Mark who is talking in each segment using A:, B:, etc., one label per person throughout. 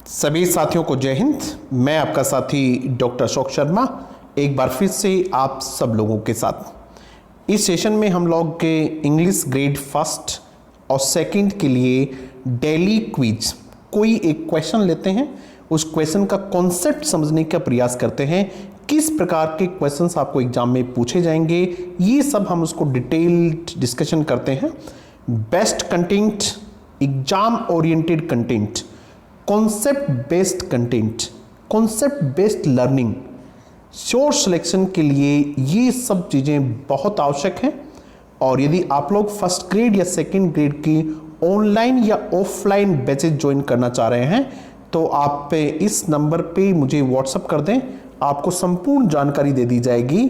A: सभी साथियों को जय हिंद। मैं आपका साथी डॉक्टर अशोक शर्मा एक बार फिर से आप सब लोगों के साथ इस सेशन में हम लोग के इंग्लिश ग्रेड फर्स्ट और सेकंड के लिए डेली क्विज कोई एक क्वेश्चन लेते हैं, उस क्वेश्चन का कॉन्सेप्ट समझने का प्रयास करते हैं, किस प्रकार के क्वेश्चंस आपको एग्जाम में पूछे जाएंगे, ये सब हम उसको डिटेल्ड डिस्कशन करते हैं। Best content, exam oriented content, concept based content, concept based learning, sure selection के लिए ये सब चीज़ें बहुत आवश्यक हैं। और यदि आप लोग फर्स्ट ग्रेड या सेकंड ग्रेड की ऑनलाइन या ऑफलाइन बैचेज ज्वाइन करना चाह रहे हैं तो आप पे इस नंबर पे मुझे व्हाट्सअप कर दें, आपको संपूर्ण जानकारी दे दी जाएगी।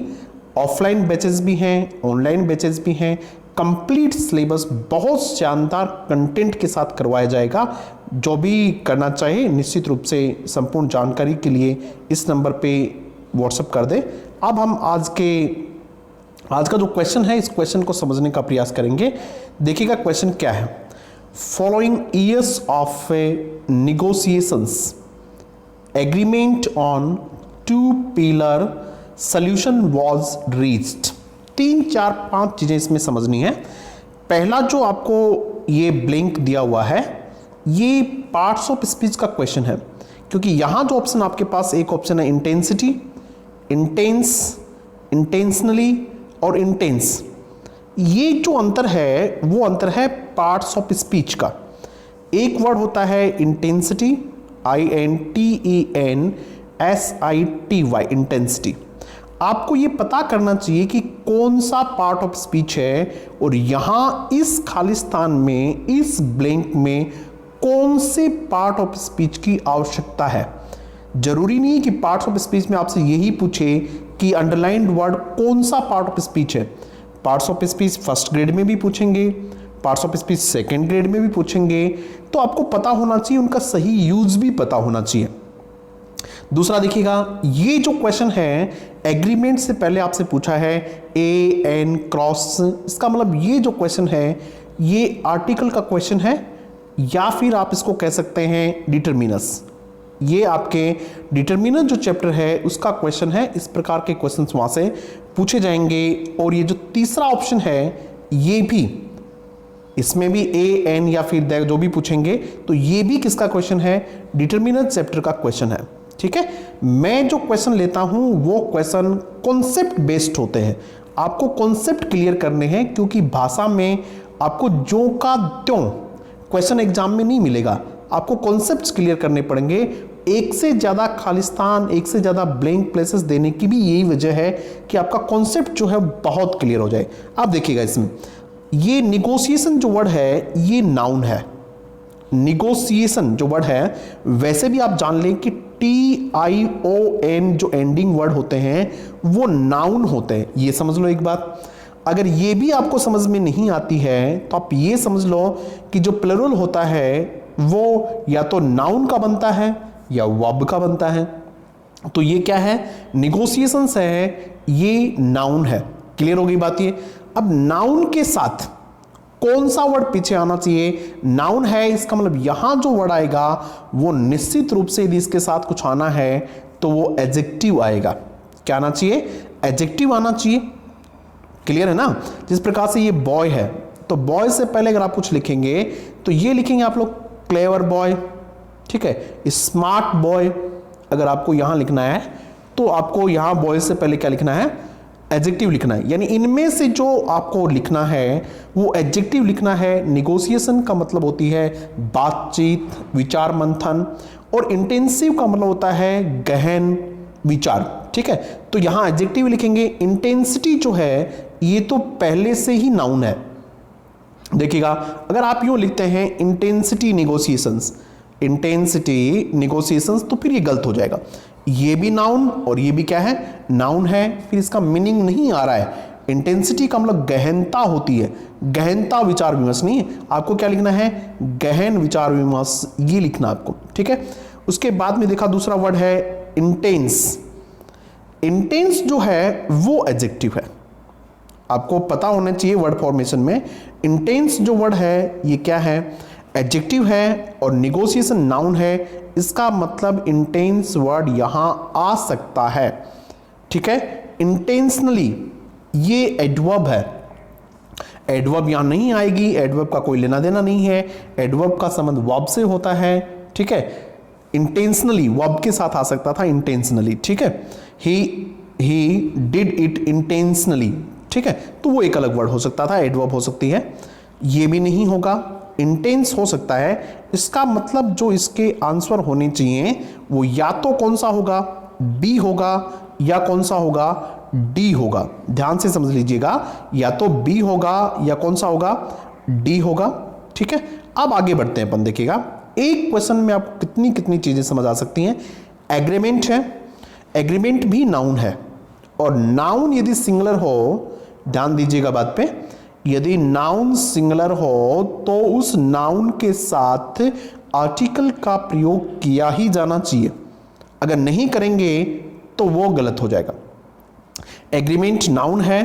A: ऑफलाइन बैचेज भी हैं, ऑनलाइन बैचेज भी हैं, कंप्लीट सिलेबस बहुत शानदार कंटेंट के साथ करवाया जाएगा। जो भी करना चाहे निश्चित रूप से संपूर्ण जानकारी के लिए इस नंबर पे व्हाट्सएप कर दें। अब हम आज का जो क्वेश्चन है, इस क्वेश्चन को समझने का प्रयास करेंगे। देखिएगा क्वेश्चन क्या है। Following years of negotiations agreement on 2 pillar solution was reached. 3, 4, 5 चीजें इसमें समझनी है। पहला जो आपको ये ब्लिंक दिया हुआ है, ये पार्ट्स ऑफ स्पीच का क्वेश्चन है, क्योंकि यहां जो ऑप्शन आपके पास एक ऑप्शन है इंटेंसिटी, इंटेंस, इंटेंशनली और इंटेंस। ये जो अंतर है वो अंतर है पार्ट्स ऑफ स्पीच का। एक वर्ड होता है इंटेंसिटी, INTENSITY, इंटेंसिटी। आपको ये पता करना चाहिए कि कौन सा पार्ट ऑफ स्पीच है और यहां इस खालिस्तान में, इस ब्लैंक में कौन से पार्ट ऑफ स्पीच की आवश्यकता है। जरूरी नहीं कि पार्ट्स ऑफ स्पीच में आपसे यही पूछे कि अंडरलाइंड वर्ड कौन सा पार्ट ऑफ स्पीच है। Parts of speech first grade में भी पूछेंगे, parts of speech second grade में भी पूछेंगे, तो आपको पता होना चाहिए, उनका सही यूज भी पता होना चाहिए। दूसरा देखिएगा, ये जो क्वेश्चन है एग्रीमेंट से पहले आपसे पूछा है AN क्रॉस, इसका मतलब ये जो क्वेश्चन है ये आर्टिकल का क्वेश्चन है, या फिर आप इसको कह सकते हैं डिटरमिनस। ये आपके डिटरमिनस जो चैप्टर है उसका क्वेश्चन है। इस प्रकार के क्वेश्चंस वहां से पूछे जाएंगे। और ये जो तीसरा ऑप्शन है ये भी, इसमें भी AN या फिर जो भी पूछेंगे तो ये भी किसका क्वेश्चन है, डिटरमिनस चैप्टर का क्वेश्चन है। ठीक है, मैं जो क्वेश्चन लेता हूं वो क्वेश्चन कॉन्सेप्ट बेस्ड होते हैं। आपको कॉन्सेप्ट क्लियर करने हैं, क्योंकि भाषा में आपको जो का त्यों क्वेश्चन एग्जाम में नहीं मिलेगा, आपको कॉन्सेप्ट्स क्लियर करने पड़ेंगे। एक से ज्यादा खालिस्तान, एक से ज्यादा ब्लैंक प्लेसेस देने की भी यही वजह है कि आपका कॉन्सेप्ट जो है बहुत क्लियर हो जाए। आप देखिएगा इसमें ये निगोशिएशन जो वर्ड है ये नाउन है। निगोशिएशन जो वर्ड है, वैसे भी आप जान लें कि TION जो एंडिंग वर्ड होते हैं वो नाउन होते हैं। ये समझ लो एक बात। अगर ये भी आपको समझ में नहीं आती है तो आप ये समझ लो कि जो प्लुरल होता है वो या तो नाउन का बनता है या वर्ब का बनता है। तो ये क्या है, निगोशिएशंस है, ये नाउन है। क्लियर हो गई बात ये। अब नाउन के साथ कौन सा वर्ड पीछे आना चाहिए, नाउन है, इसका मतलब यहां जो वर्ड आएगा वो निश्चित रूप से यदि इसके साथ कुछ आना है तो वो एडजेक्टिव आएगा। क्या आना चाहिए, एडजेक्टिव आना चाहिए। क्लियर है ना। जिस प्रकार से ये बॉय है तो बॉय से पहले अगर आप कुछ लिखेंगे तो ये लिखेंगे आप लोग क्लेवर बॉय, ठीक है, स्मार्ट बॉय। अगर आपको यहां लिखना है तो आपको यहां बॉय से पहले क्या लिखना है, एडजेक्टिव लिखना है। यानी इनमें से जो आपको लिखना है वो एडजेक्टिव लिखना है। निगोशिएशन का मतलब होती है बातचीत, विचार मंथन, और इंटेंसिव का मतलब होता है गहन विचार। ठीक है, तो यहां एडजेक्टिव लिखेंगे। इंटेंसिटी जो है ये तो पहले से ही नाउन है। देखिएगा, अगर आप यूं लिखते हैं इंटेंसिटी निगोशिएशंस, इंटेंसिटी निगोशिएशंस, तो फिर ये गलत हो जाएगा। ये भी नाउन और ये भी क्या है, नाउन है, फिर इसका मीनिंग नहीं आ रहा है। इंटेंसिटी का मतलब गहनता होती है, गहनता विचार विमर्श नहीं है। आपको क्या लिखना है, गहन विचार विमर्श, ये लिखना आपको। ठीक है, उसके बाद में देखा दूसरा वर्ड है इंटेंस। इंटेंस जो है वो एडजेक्टिव है। आपको पता होना चाहिए वर्ड फॉर्मेशन में। इंटेंस जो वर्ड है ये क्या है, एडजेक्टिव है और निगोशिएशन नाउन है, इसका मतलब इंटेंस वर्ड यहां आ सकता है। ठीक है, इंटेंशनली ये एडवर्ब है, एडवर्ब यहां नहीं आएगी, एडवर्ब का कोई लेना देना नहीं है, एडवर्ब का संबंध वर्ब से होता है। ठीक है, इंटेंशनली वर्ब के साथ आ सकता था, इंटेंशनली। ठीक है, ही डिड इट इंटेंशनली। ठीक है, तो वो एक अलग वर्ड हो सकता था, एडवर्ब हो सकती है, ये भी नहीं होगा, इंटेंस हो सकता है। इसका मतलब जो इसके आंसर होने चाहिए वो या तो कौन सा होगा, बी होगा, या कौन सा होगा, डी होगा। ध्यान से समझ लीजिएगा, या तो बी होगा या कौन सा होगा, डी होगा। ठीक है, अब आगे बढ़ते हैं अपन, देखिएगा एक क्वेश्चन में आपको कितनी कितनी चीजें समझ आ सकती हैं। एग्रीमेंट है, एग्रीमेंट भी नाउन है, और नाउन यदि सिंगुलर हो, ध्यान दीजिएगा बात पे, यदि नाउन सिंगुलर हो तो उस नाउन के साथ आर्टिकल का प्रयोग किया ही जाना चाहिए, अगर नहीं करेंगे तो वो गलत हो जाएगा। एग्रीमेंट नाउन है,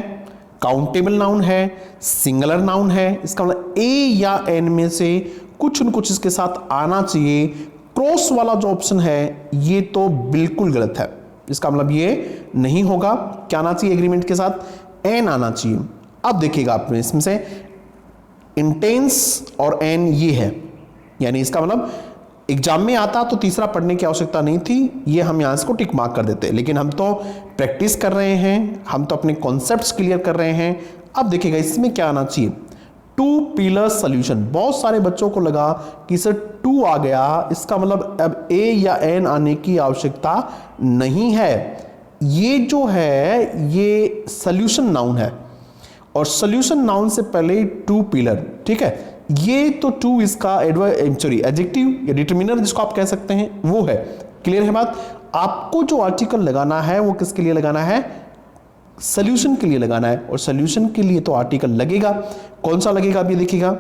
A: काउंटेबल नाउन है, सिंगुलर नाउन है, इसका मतलब ए या एन में से कुछ न कुछ इसके साथ आना चाहिए। क्रॉस वाला जो ऑप्शन है ये तो बिल्कुल गलत है, इसका मतलब ये नहीं होगा। क्या आना चाहिए एग्रीमेंट के साथ, एन आना चाहिए। अब देखिएगा आपने इसमें से इंटेंस और एन ये है, यानी इसका मतलब एग्जाम में आता तो तीसरा पढ़ने की आवश्यकता नहीं थी, ये हम यहां इसको टिक मार्क कर देते, लेकिन हम तो प्रैक्टिस कर रहे हैं, हम तो अपने कॉन्सेप्ट्स क्लियर कर रहे हैं। अब देखिएगा इसमें क्या आना चाहिए, टू पिलर सॉल्यूशन। बहुत सारे बच्चों को लगा कि सर टू आ गया, इसका मतलब अब ए या एन आने की आवश्यकता नहीं है। ये जो है ये सॉल्यूशन नाउन है, और सॉल्यूशन नाउन से पहले टू पिलर। ठीक है, ये तो टू इसका एडजेक्टिव या डिटरमिनर जिसको आप कह सकते हैं वो है। क्लियर है बात। आपको जो आर्टिकल लगाना है वो किसके लिए लगाना है, सॉल्यूशन के लिए लगाना है, और सॉल्यूशन के लिए तो आर्टिकल लगेगा। कौन सा लगेगा आप ये देखिएगा,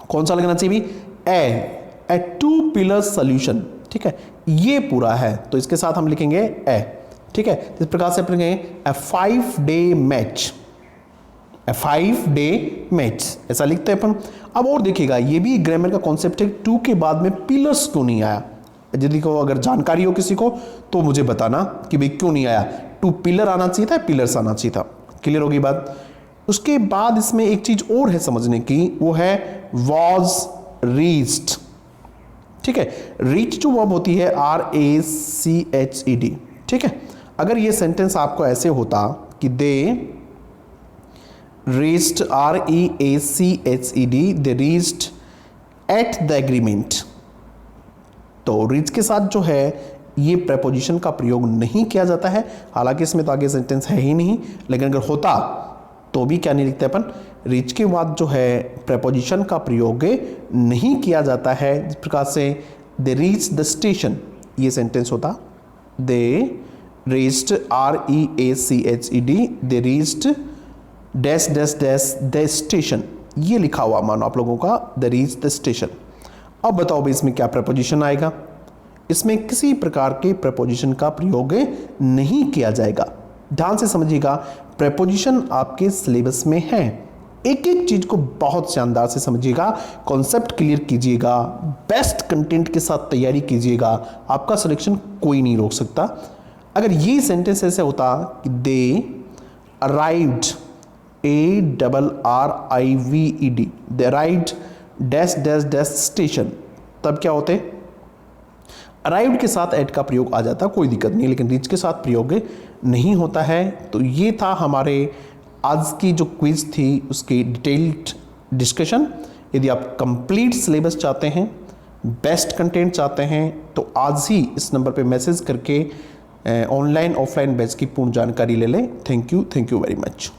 A: कौन सा लगना चाहिए भी, ए टू पिलर सॉल्यूशन। ठीक है, ये पूरा है तो इसके साथ हम लिखेंगे ए। ठीक है, इस प्रकार से लिखेंगे ए 5 डे मैच, ए 5 डे मैच, ऐसा लिखते हैं अपन। अब और देखिएगा ये भी ग्रामर का कॉन्सेप्ट है, टू के बाद में पिलर्स क्यों नहीं आया। यदि को अगर जानकारी हो किसी को तो मुझे बताना कि भाई क्यों नहीं आया, टू पिलर आना चाहिए था, पिलर्स आना चाहिए था। क्लियर होगी बात। उसके बाद इसमें एक चीज और है समझने की, वो है वॉज रीच्ड। ठीक है, रीच जो वर्ब होती है RACHED। ठीक है, अगर ये सेंटेंस आपको ऐसे होता कि दे reached REACHED, they reached at the agreement, तो reach के साथ जो है ये preposition का प्रयोग नहीं किया जाता है। हालांकि इसमें तो आगे सेंटेंस है ही नहीं, लेकिन अगर होता तो भी क्या नहीं लिखते अपन, reach के बाद जो है preposition का प्रयोग नहीं किया जाता है। जिस प्रकार से they reached the station, ये सेंटेंस होता they reached REACHED, they reached dash dash dash the station, ये लिखा हुआ मानो आप लोगों का द रीच द स्टेशन। अब बताओ भाई इसमें क्या प्रपोजिशन आएगा, इसमें किसी प्रकार के प्रपोजिशन का प्रयोग नहीं किया जाएगा। ध्यान से समझिएगा, प्रपोजिशन आपके सिलेबस में है, एक एक चीज को बहुत शानदार से समझिएगा, कॉन्सेप्ट क्लियर कीजिएगा, बेस्ट कंटेंट के साथ तैयारी कीजिएगा, आपका सिलेक्शन कोई नहीं रोक सकता। अगर ये सेंटेंस ऐसे होता कि they arrived, ARRIVED, they arrived dash dash dash station, तब क्या होते, अराइव्ड के साथ एट का प्रयोग आ जाता, कोई दिक्कत नहीं, लेकिन रीच के साथ प्रयोग नहीं होता है। तो ये था हमारे आज की जो क्विज थी उसकी डिटेल्ड डिस्कशन। यदि आप कंप्लीट सिलेबस चाहते हैं, बेस्ट कंटेंट चाहते हैं, तो आज ही इस नंबर पे मैसेज करके ऑनलाइन ऑफलाइन बैच की पूर्ण जानकारी ले लें। Thank you very much.